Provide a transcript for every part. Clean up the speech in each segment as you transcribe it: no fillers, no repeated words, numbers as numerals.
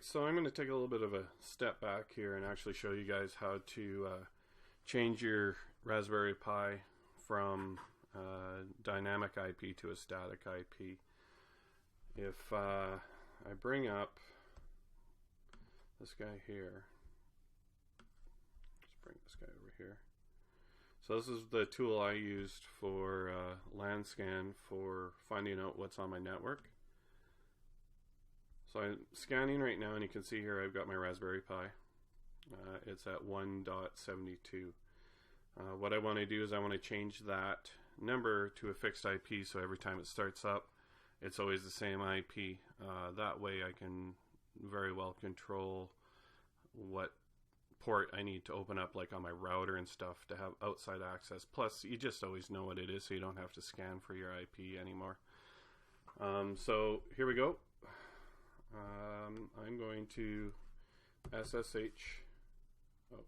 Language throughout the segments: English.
Alright, so I'm going to take a little bit of a step back here and actually show you guys how to change your Raspberry Pi from dynamic IP to a static IP. If I bring up this guy here, let's bring this guy over here. So this is the tool I used for LAN scan for finding out what's on my network. So I'm scanning right now, and you can see here I've got my Raspberry Pi. It's at 1.72. What I want to do is I want to change that number to a fixed IP, so every time it starts up, it's always the same IP. That way I can very well control what port I need to open up, like on my router and stuff, to have outside access. Plus, you just always know what it is, so you don't have to scan for your IP anymore. So here we go. I'm going to SSH. Oh,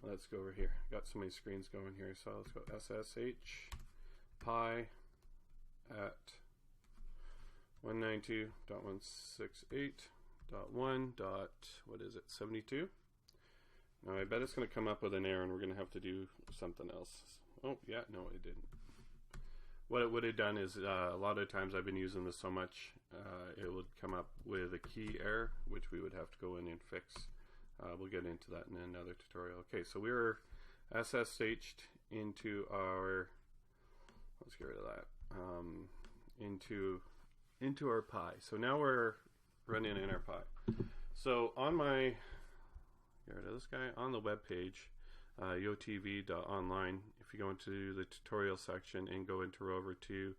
let's go over here. Got so many screens going here, so let's go SSH Pi at 192.168.1. What is it? 72. Now I bet it's going to come up with an error, and we're going to have to do something else. Oh yeah, no, it didn't. What it would have done is a lot of times I've been using this so much, it would come up with a key error, which we would have to go in and fix. We'll get into that in another tutorial. Okay, so we were SSH'd into our, let's get rid of that, into our Pi. So now we're running in our Pi. So on my, get rid of this guy, on the web page, YoTvOnline, if you go into the tutorial section and go into row 2,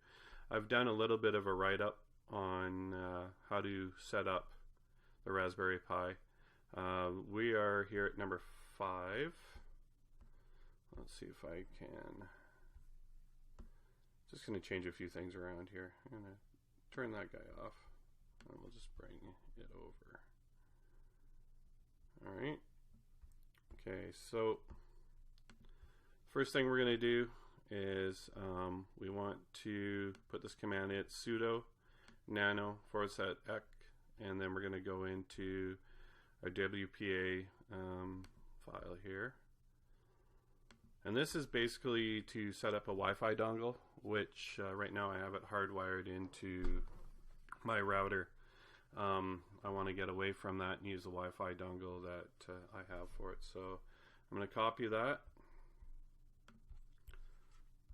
I've done a little bit of a write-up on how to set up the Raspberry Pi. We are here at number 5. Let's see if I can, just going to change a few things around here. I'm going to turn that guy off, and we'll just bring it over. Alright, okay, so first thing we're going to do is we want to put this command in, sudo nano /ec, and then we're going to go into our WPA file here. And this is basically to set up a Wi-Fi dongle, which right now I have it hardwired into my router. I want to get away from that and use the Wi-Fi dongle that I have for it. So I'm going to copy that.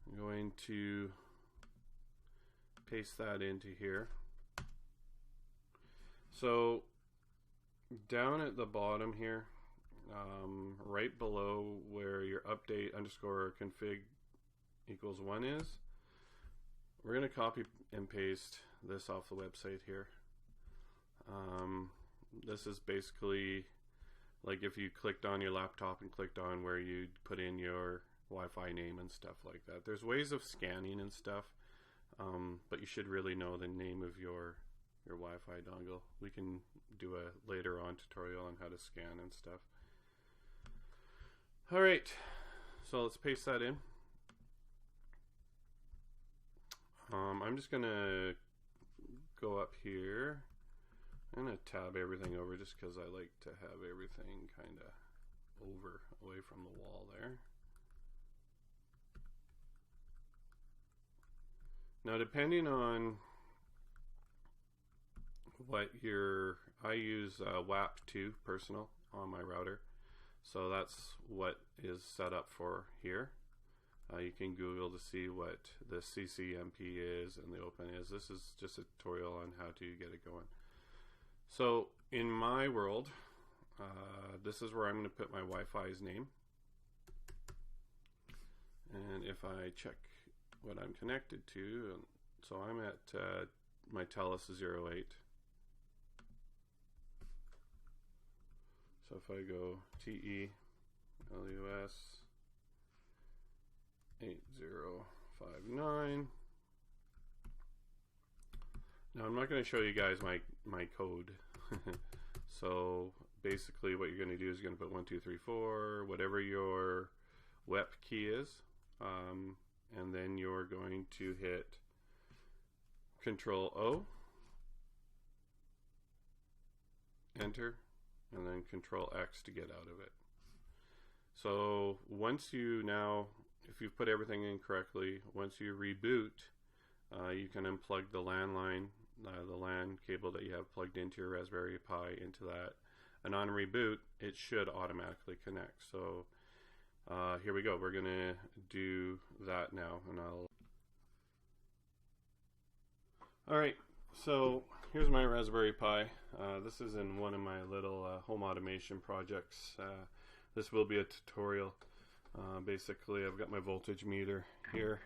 I'm going to paste that into here. So down at the bottom here, right below where your update underscore config equals 1 is, we're going to copy and paste this off the website here. This is basically like if you clicked on your laptop and clicked on where you'd put in your Wi-Fi name and stuff like that. There's ways of scanning and stuff, but you should really know the name of your Wi-Fi dongle. We can do a later on tutorial on how to scan and stuff. Alright, so let's paste that in. I'm just going to go up here. I'm going to tab everything over just because I like to have everything kind of away from the wall there. Now depending on what I use WAP2 personal on my router, so that's what is set up for here. You can Google to see what the CCMP is and the open is. This is just a tutorial on how to get it going. So in my world, this is where I'm going to put my Wi-Fi's name. And if I check what I'm connected to, so I'm at my TELUS 08. So if I go TELUS 8059. Now I'm not going to show you guys my code. So basically what you're going to do is you're going to put 1 2 3 4, whatever your WEP key is, and then you're going to hit Control O, enter, and then Control X to get out of it. So once you now, if you've put everything in correctly, once you reboot, you can unplug the landline, the LAN cable that you have plugged into your Raspberry Pi into that, and on reboot it should automatically connect. So here we go, we're gonna do that now, and alright, so here's my Raspberry Pi. This is in one of my little home automation projects. This will be a tutorial. Basically, I've got my voltage meter here,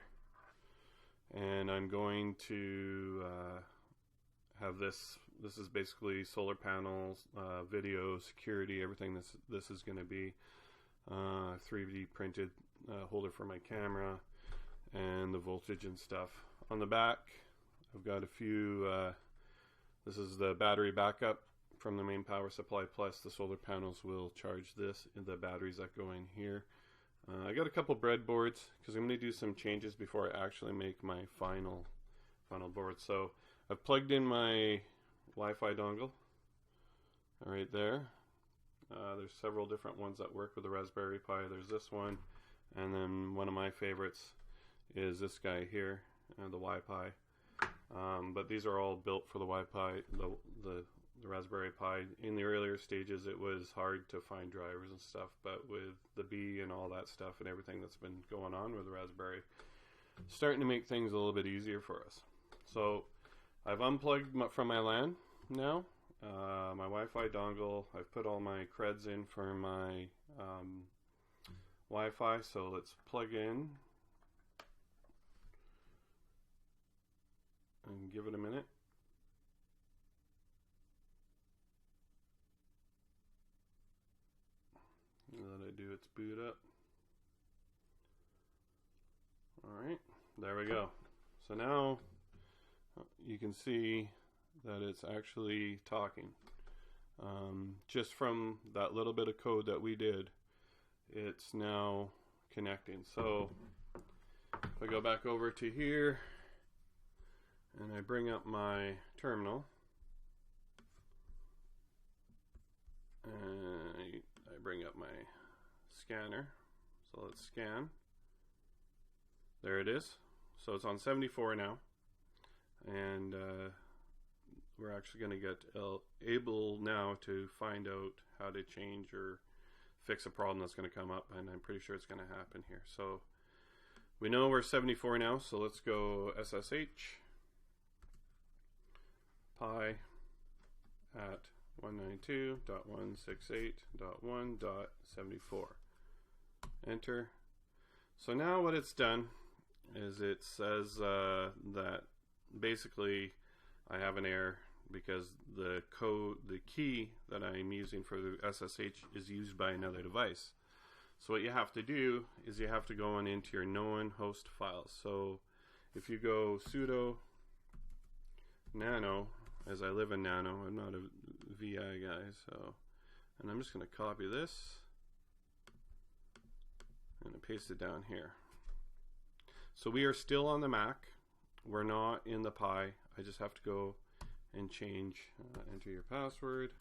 and I'm going to have this. This is basically solar panels, video, security, everything this is going to be. 3D printed holder for my camera, and the voltage and stuff. On the back, I've got a few. This is the battery backup from the main power supply, plus the solar panels will charge this in the batteries that go in here. I got a couple breadboards because I'm going to do some changes before I actually make my final board. So I've plugged in my Wi-Fi dongle right there. There's several different ones that work with the Raspberry Pi. There's this one, and then one of my favorites is this guy here, the Wi-Fi. But these are all built for the Wi-Fi, the Raspberry Pi. In the earlier stages it was hard to find drivers and stuff, but with the Bee and all that stuff and everything that's been going on with the Raspberry, starting to make things a little bit easier for us. So I've unplugged from my LAN now, my Wi-Fi dongle. I've put all my creds in for my Wi-Fi, so let's plug in and give it a minute. Let it do its boot up. Alright, there we go. So now you can see that it's actually talking. Just from that little bit of code that we did, it's now connecting. So if I go back over to here and I bring up my terminal, and I bring up my scanner, so let's scan. There it is. So it's on 74 now, and we're actually going to get able now to find out how to change or fix a problem that's going to come up, and I'm pretty sure it's going to happen here. So we know we're 74 now, so let's go SSH Pi at 192.168.1.74. Enter. So now what it's done is it says that basically I have an error because the key that I'm using for the SSH is used by another device. So what you have to do is you have to go on into your known host files. So if you go sudo nano, as I live in nano, I'm not a VI guy, so, and I'm just going to copy this and paste it down here. So we are still on the Mac, we're not in the Pi. I just have to go and change, enter your password.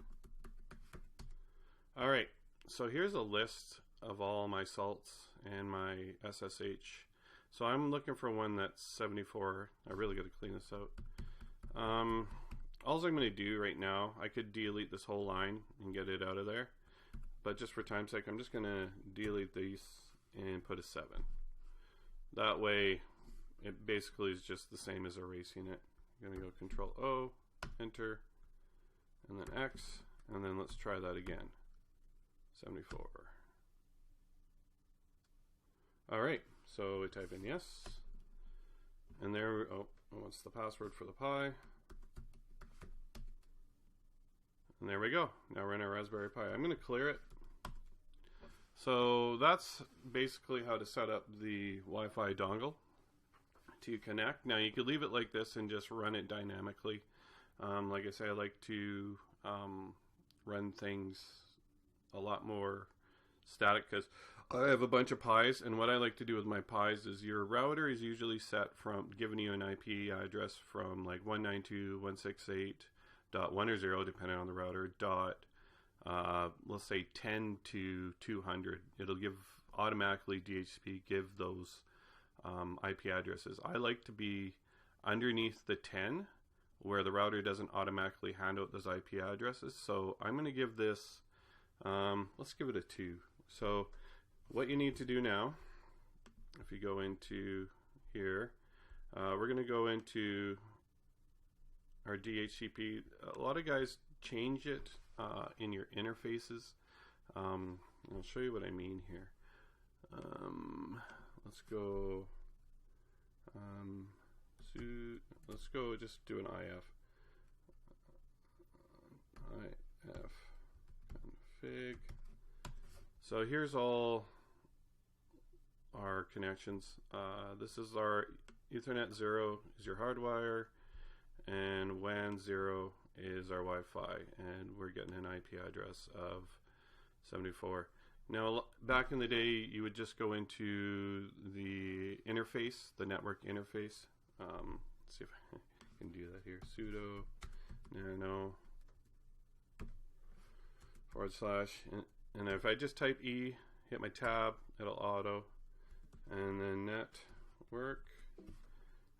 Alright, so here's a list of all my salts and my SSH. So I'm looking for one that's 74. I really got to clean this out. All I'm going to do right now, I could delete this whole line and get it out of there, but just for time's sake, I'm just going to delete these and put a 7. That way, it basically is just the same as erasing it. I'm going to go Control O, Enter, and then X, and then let's try that again. 74. Alright, so we type in yes, and there, oh, what's the password for the Pi? And there we go. Now we're in our Raspberry Pi. I'm going to clear it. So that's basically how to set up the Wi-Fi dongle to connect. Now you could leave it like this and just run it dynamically. Like I say, I like to run things a lot more static because I have a bunch of Pis, and what I like to do with my Pis is your router is usually set from giving you an IP address from like 192.168 dot 1 or 0 depending on the router dot let's say 10 to 200. It'll give automatically DHCP give those IP addresses. I like to be underneath the 10 where the router doesn't automatically hand out those IP addresses. So I'm going to give this, let's give it a 2. So what you need to do now, if you go into here, we're going to go into our DHCP. A lot of guys change it in your interfaces. I'll show you what I mean here. Let's go let's go just do an IF config. So here's all our connections. This is our Ethernet 0 is your hardwire, and WAN 0 is our Wi-Fi, and we're getting an IP address of 74. Now, back in the day, you would just go into the interface, the network interface. Let's see if I can do that here. Sudo nano / and if I just type E, hit my tab, it'll auto, and then network,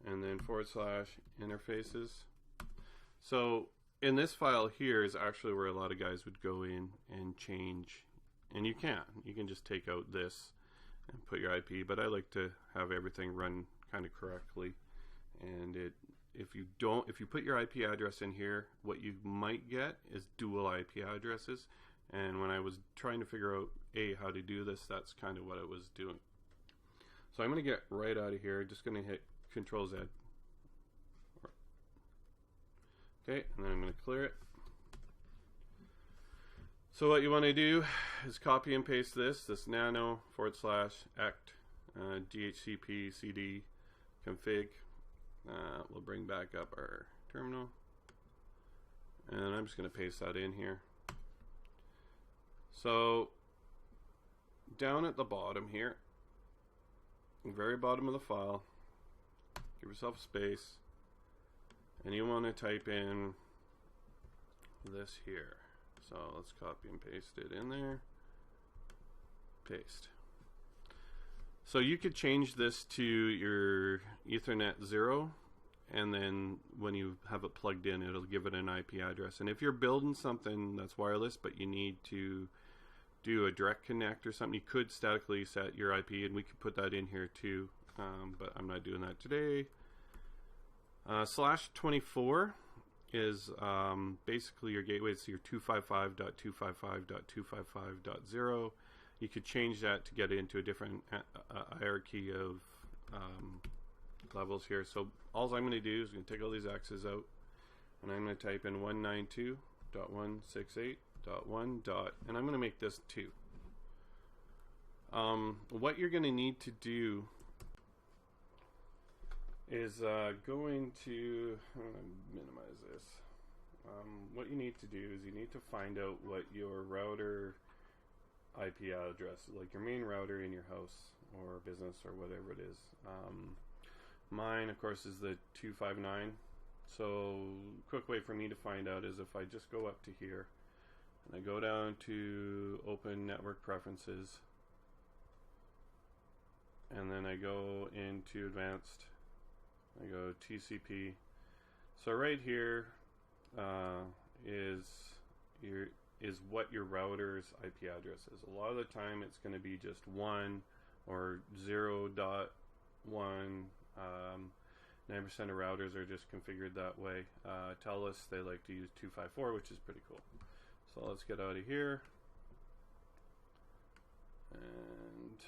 and then / interfaces. So in this file here is actually where a lot of guys would go in and change, and you can just take out this and put your IP, but I like to have everything run kind of correctly. And if you put your IP address in here, what you might get is dual IP addresses. And when I was trying to figure out how to do this, that's kind of what I was doing. So I'm going to get right out of here. Just going to hit Control Z. Okay, and then I'm going to clear it. So what you want to do is copy and paste this nano / ect DHCP cd config. We'll bring back up our terminal, and I'm just going to paste that in here. So down at the bottom here, very bottom of the file, give yourself space, and you want to type in this here. So let's copy and paste it in there. Paste. So you could change this to your Ethernet 0, and then when you have it plugged in, it'll give it an IP address. And if you're building something that's wireless, but you need to do a direct connect or something, you could statically set your IP, and we could put that in here too, but I'm not doing that today. /24 is basically your gateway. It's your 255.255.255.0. You could change that to get into a different hierarchy of levels here. So all I'm going to do is I'm going to take all these X's out, and I'm going to type in 192.168.1. And I'm going to make this 2. What you're going to need to do is I'm going to minimize this. What you need to do is you need to find out what your router IP address, like your main router in your house or business or whatever it is. Mine, of course, is the 259. So quick way for me to find out is if I just go up to here and I go down to Open Network Preferences, and then I go into Advanced, I go TCP. So right here is what your router's IP address is. A lot of the time it's going to be just 1 or 0.1. 9% of routers are just configured that way. TELUS, they like to use 254, which is pretty cool. So let's get out of here. And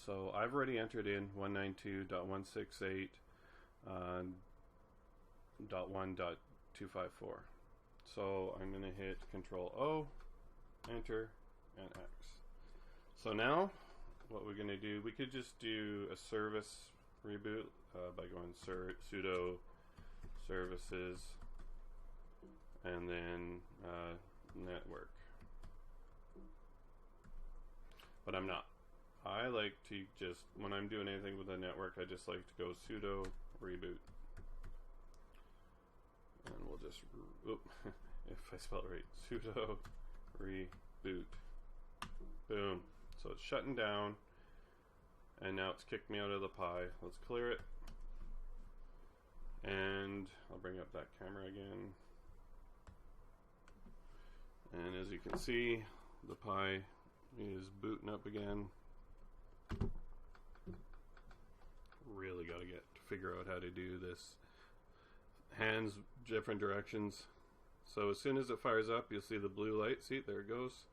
so I've already entered in 192.168.1.254. So I'm going to hit Control O, Enter, and X. So now what we're going to do, we could just do a service reboot by going sudo services and then network. But I'm not. I like to just, when I'm doing anything with a network, I just like to go sudo reboot. And we'll just, if I spell it right, sudo reboot. Boom. So it's shutting down, and now it's kicked me out of the Pi. Let's clear it. And I'll bring up that camera again. And as you can see, the Pi is booting up again. Really got to figure out how to do this. Hands different directions. So as soon as it fires up, you'll see the blue light. See, there it goes.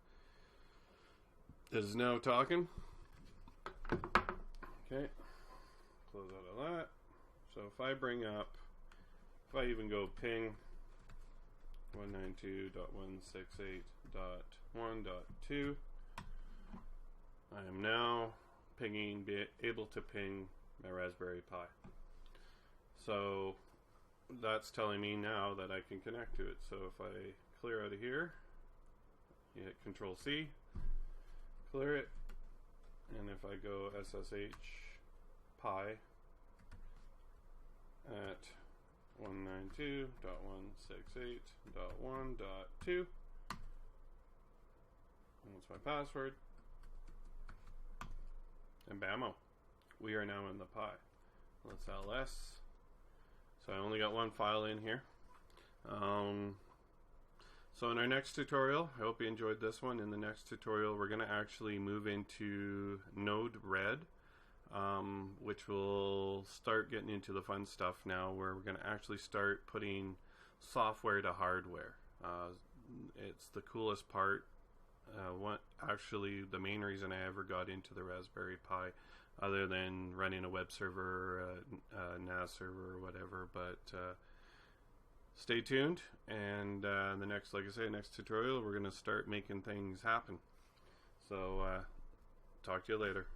It is now talking. Okay, close out of that. So if I bring up, if I even go ping 192.168.1.2, I am now able to ping my Raspberry Pi. So that's telling me now that I can connect to it. So if I clear out of here, you hit Control C, clear it, and if I go SSH Pi at 192.168.1.2, and that's my password, and bammo, we are now in the Pi. Let's ls. So I only got one file in here. So in our next tutorial, I hope you enjoyed this one. In the next tutorial, we're going to actually move into Node-RED, which will start getting into the fun stuff now, where we're going to actually start putting software to hardware. It's the coolest part. Actually, the main reason I ever got into the Raspberry Pi, other than running a web server, a NAS server, or whatever. But stay tuned, and the next, like I say, next tutorial, we're going to start making things happen. So talk to you later.